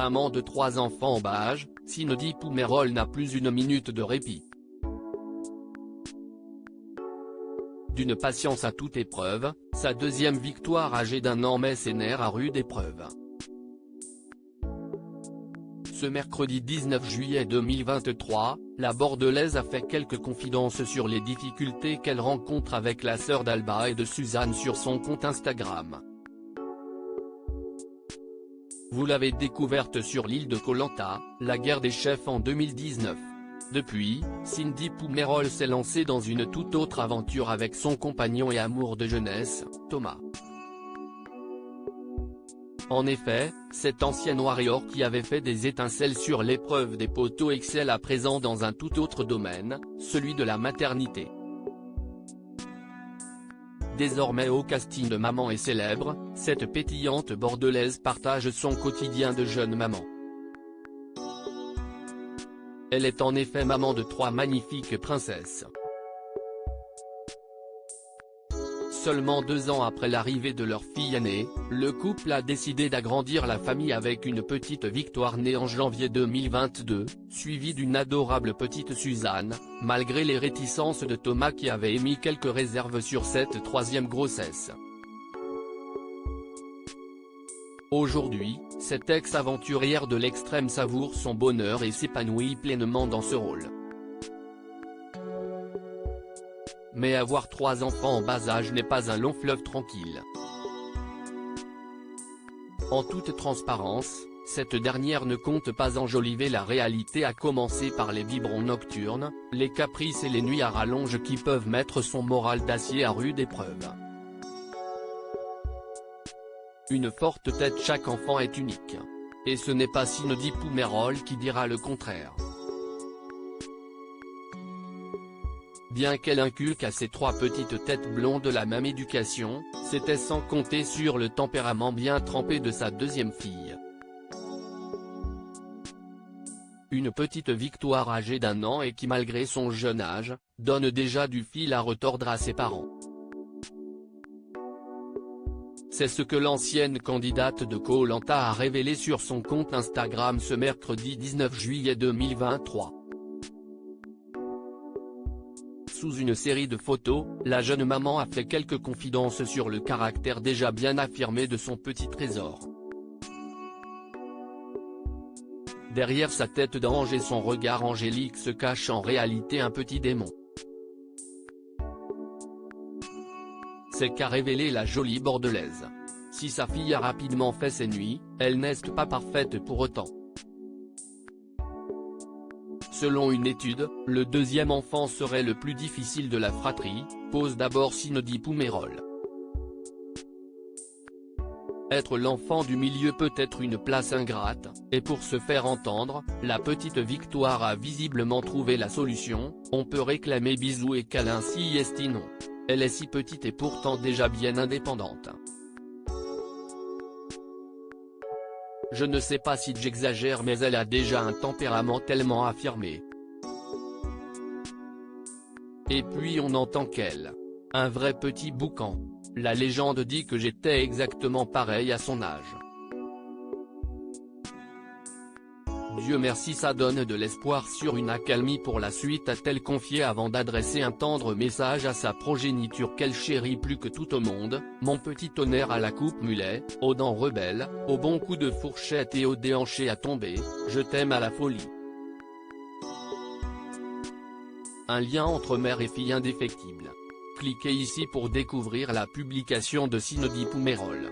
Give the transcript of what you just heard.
Maman de 3 enfants en bas âge, Cindy Poumerol n'a plus une minute de répit. D'une patience à toute épreuve, sa deuxième victoire âgée d'1 an met ses nerfs à rude épreuve. Ce mercredi 19 juillet 2023, la Bordelaise a fait quelques confidences sur les difficultés qu'elle rencontre avec la sœur d'Alba et de Suzanne sur son compte Instagram. Vous l'avez découverte sur l'île de Koh Lanta, la guerre des chefs en 2019. Depuis, Cindy Poumerol s'est lancée dans une toute autre aventure avec son compagnon et amour de jeunesse, Thomas. En effet, cet ancien warrior qui avait fait des étincelles sur l'épreuve des poteaux excelle à présent dans un tout autre domaine, celui de la maternité. Désormais au casting de Maman est célèbre, cette pétillante bordelaise partage son quotidien de jeune maman. Elle est en effet maman de 3 magnifiques princesses. Seulement 2 ans après l'arrivée de leur fille aînée, le couple a décidé d'agrandir la famille avec une petite Victoire née en janvier 2022, suivie d'une adorable petite Suzanne, malgré les réticences de Thomas qui avait émis quelques réserves sur cette 3e grossesse. Aujourd'hui, cette ex-aventurière de l'extrême savoure son bonheur et s'épanouit pleinement dans ce rôle. Mais avoir 3 enfants en bas âge n'est pas un long fleuve tranquille. En toute transparence, cette dernière ne compte pas enjoliver la réalité à commencer par les biberons nocturnes, les caprices et les nuits à rallonge qui peuvent mettre son moral d'acier à rude épreuve. Une forte tête, chaque enfant est unique. Et ce n'est pas Cindy Poumerol qui dira le contraire. Bien qu'elle inculque à ses 3 petites têtes blondes la même éducation, c'était sans compter sur le tempérament bien trempé de sa deuxième fille. Une petite Victoire âgée d'1 an et qui malgré son jeune âge, donne déjà du fil à retordre à ses parents. C'est ce que l'ancienne candidate de Koh Lanta a révélé sur son compte Instagram ce mercredi 19 juillet 2023. Sous une série de photos, la jeune maman a fait quelques confidences sur le caractère déjà bien affirmé de son petit trésor. Derrière sa tête d'ange et son regard angélique se cache en réalité un petit démon. C'est qu'a révélé la jolie Bordelaise. Si sa fille a rapidement fait ses nuits, elle n'est pas parfaite pour autant. Selon une étude, le 2e enfant serait le plus difficile de la fratrie, pose d'abord Cindy Poumerol. Être l'enfant du milieu peut être une place ingrate, et pour se faire entendre, la petite Victoire a visiblement trouvé la solution, on peut réclamer bisous et câlins si estinons. Elle est si petite et pourtant déjà bien indépendante. Je ne sais pas si j'exagère mais elle a déjà un tempérament tellement affirmé. Et puis on entend qu'elle. Un vrai petit boucan. La légende dit que j'étais exactement pareil à son âge. Dieu merci, ça donne de l'espoir sur une accalmie pour la suite, a-t-elle confié avant d'adresser un tendre message à sa progéniture qu'elle chérit plus que tout au monde, mon petit tonnerre à la coupe mulet, aux dents rebelles, aux bons coups de fourchette et aux déhanchés à tomber, je t'aime à la folie. Un lien entre mère et fille indéfectible. Cliquez ici pour découvrir la publication de Cindy Poumerol.